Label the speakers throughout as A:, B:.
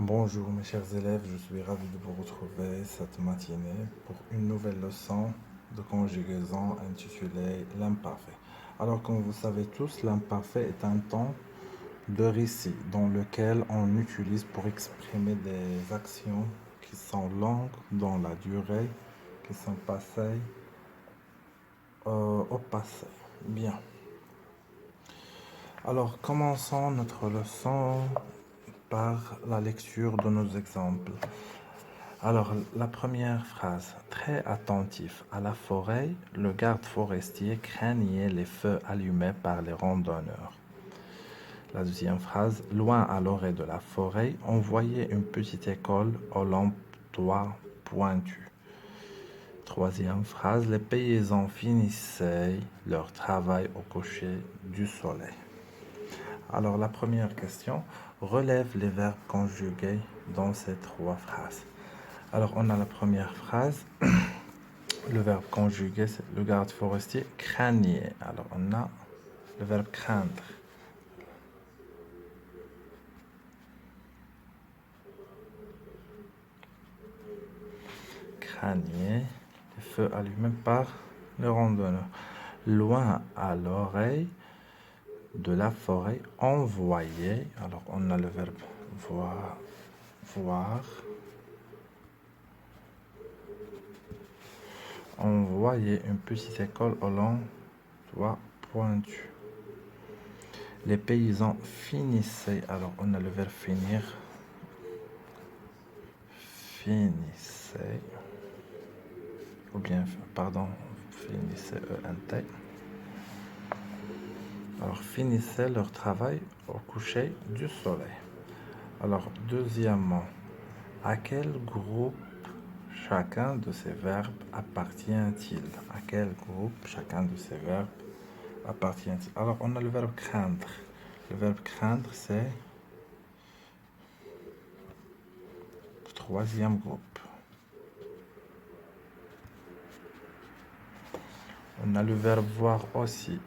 A: Bonjour mes chers élèves, je suis ravi de vous retrouver cette matinée pour une nouvelle leçon de conjugaison intitulée l'imparfait. Alors comme vous savez tous, l'imparfait est un temps de récit dans lequel on utilise pour exprimer des actions qui sont longues dans la durée, qui sont passées au passé. Bien. Alors commençons notre leçon par la lecture de nos exemples. Alors, la première phrase, très attentif à la forêt, le garde forestier craignait les feux allumés par les randonneurs. La deuxième phrase, loin à l'orée de la forêt, on voyait une petite école aux lampes toits pointus. Troisième phrase, les paysans finissaient leur travail au coucher du soleil. Alors, la première question, relève les verbes conjugués dans ces trois phrases. Alors, on a la première phrase. Le verbe conjugué, c'est le garde forestier craignait. Alors, on a le verbe craindre. Craignait les feux allumés par le randonneur. Loin à l'oreille de la forêt, on voyait. Alors, on a le verbe voir. Voir. On voyait une petite école au long toit pointu. Les paysans finissaient. Alors, on a le verbe finir. Finissait. Ou bien, pardon, finissait ENT. Alors, finissaient leur travail au coucher du soleil. Alors, deuxièmement, à quel groupe chacun de ces verbes appartient-il? À quel groupe chacun de ces verbes appartient-il? Alors, on a le verbe craindre. Le verbe craindre, c'est le troisième groupe. On a le verbe voir aussi.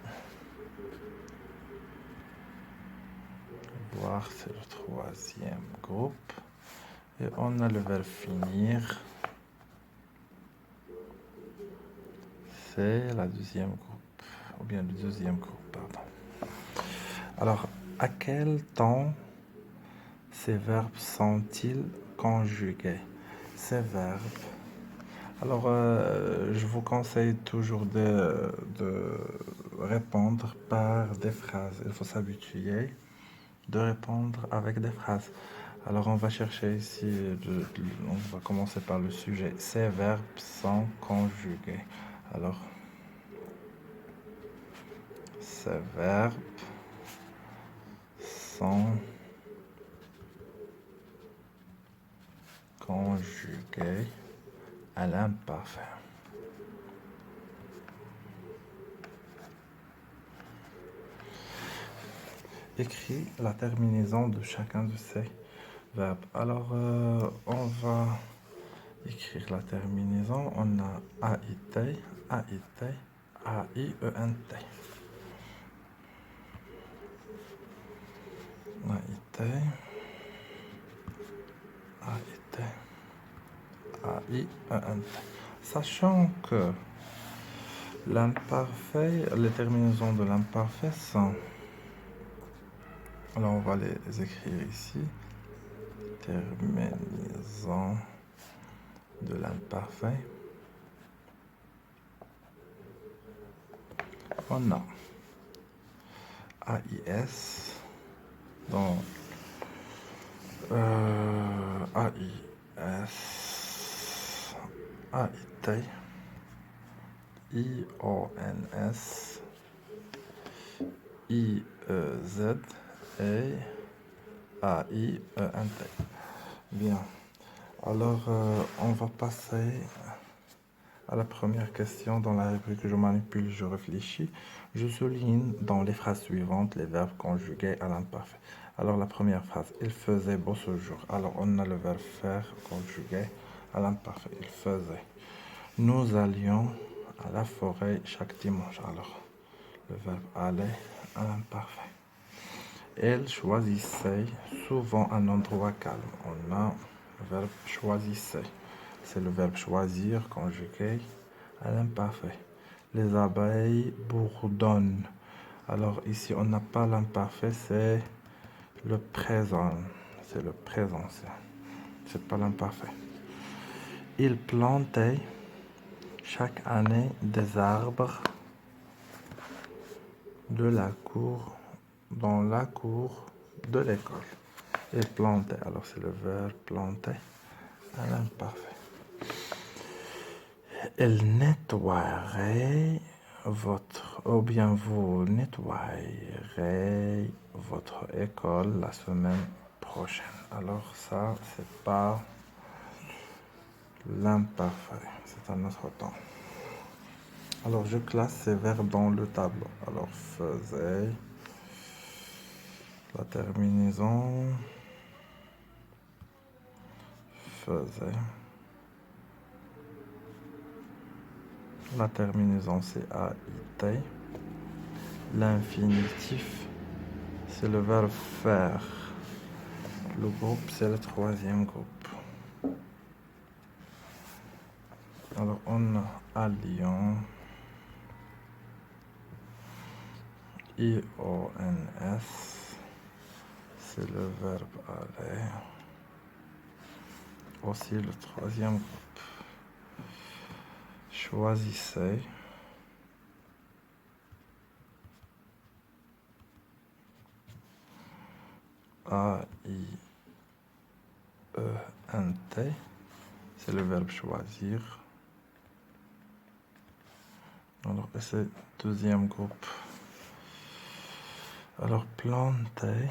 A: Voir, c'est le troisième groupe. Et on a le verbe finir. C'est la deuxième groupe. Ou bien le deuxième groupe, pardon. Alors, à quel temps ces verbes sont-ils conjugués? Ces verbes. Alors, je vous conseille toujours de répondre par des phrases. Il faut s'habituer de répondre avec des phrases. Alors, on va chercher ici, on va commencer par le sujet. Ces verbes sont conjugués. Alors, ces verbes sont conjugués à l'imparfait. Écris la terminaison de chacun de ces verbes. Alors, on va écrire la terminaison. On a AIT, AIT, AIENT. AIT, AIT, AIENT. Sachant que l'imparfait, les terminaisons de l'imparfait sont... Alors, on va les écrire ici. Terminaison de l'imparfait. On a AIS, donc AIS, AIT, IONS, IEZ et AIENT. Bien. Alors, on va passer à la première question dans la rubrique je manipule, je réfléchis. Je souligne dans les phrases suivantes les verbes conjugués à l'imparfait. Alors, la première phrase, il faisait beau ce jour. Alors, on a le verbe faire conjugué à l'imparfait. Il faisait. Nous allions à la forêt chaque dimanche. Alors, le verbe aller à l'imparfait. Elle choisissait souvent un endroit calme. On a le verbe choisissait. C'est le verbe choisir conjugué à l'imparfait. Les abeilles bourdonnent. Alors ici, on n'a pas l'imparfait, c'est le présent. C'est le présentiel. C'est pas l'imparfait. Ils plantaient chaque année des arbres de la cour, dans la cour de l'école. Ils plantaient, alors c'est le verbe planter à l'imparfait. Elle nettoierait ou bien vous nettoierez votre école la semaine prochaine. Alors ça, c'est pas l'imparfait, c'est un autre temps. Alors je classe ces verbes dans le tableau. Alors faisait, la terminaison, faisait. La terminaison c'est a-i-t. L'infinitif c'est le verbe faire. Le groupe c'est le troisième groupe. Alors on a alliant, I-O-N-S, c'est le verbe aller. Aussi le troisième groupe. Choisissez. A-I-E-N-T, c'est le verbe choisir. Alors, c'est le deuxième groupe. Alors, planter.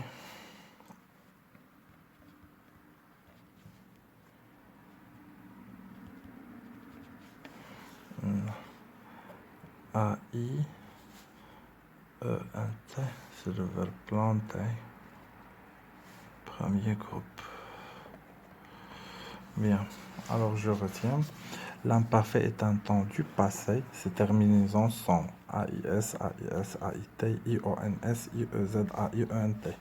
A: A-I-E-N-T, c'est le verbe planter. Premier groupe. Bien, alors je retiens. L'imparfait est un temps du passé. Ses terminaisons sont AIS, AIS, AIT, IONS, IEZ, AIENT.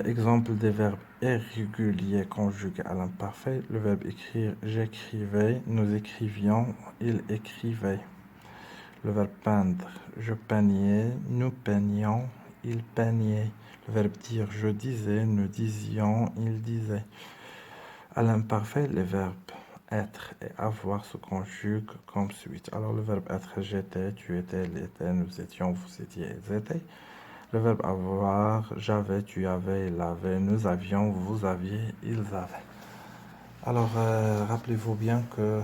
A: Exemple des verbes irréguliers conjugués à l'imparfait. Le verbe écrire, j'écrivais, nous écrivions, il écrivait. Le verbe peindre, je peignais, nous peignions, il peignait. Le verbe dire, je disais, nous disions, il disait. À l'imparfait, les verbes être et avoir se conjuguent comme suite. Alors le verbe être, j'étais, tu étais, il était, nous étions, vous étiez, ils étaient. Le verbe avoir, j'avais, tu avais, il avait, nous avions, vous aviez, ils avaient. Alors rappelez-vous bien que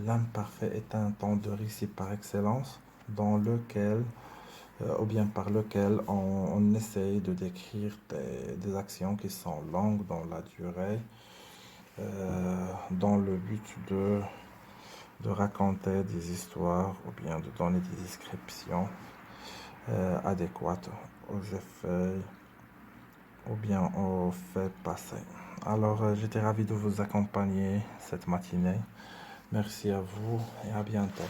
A: l'imparfait est un temps de récit par excellence dans lequel ou bien par lequel on essaye de décrire des actions qui sont longues dans la durée, dans le but de raconter des histoires ou bien de donner des descriptions adéquates aux effets ou bien aux faits passés. Alors, j'étais ravi de vous accompagner cette matinée. Merci à vous et à bientôt.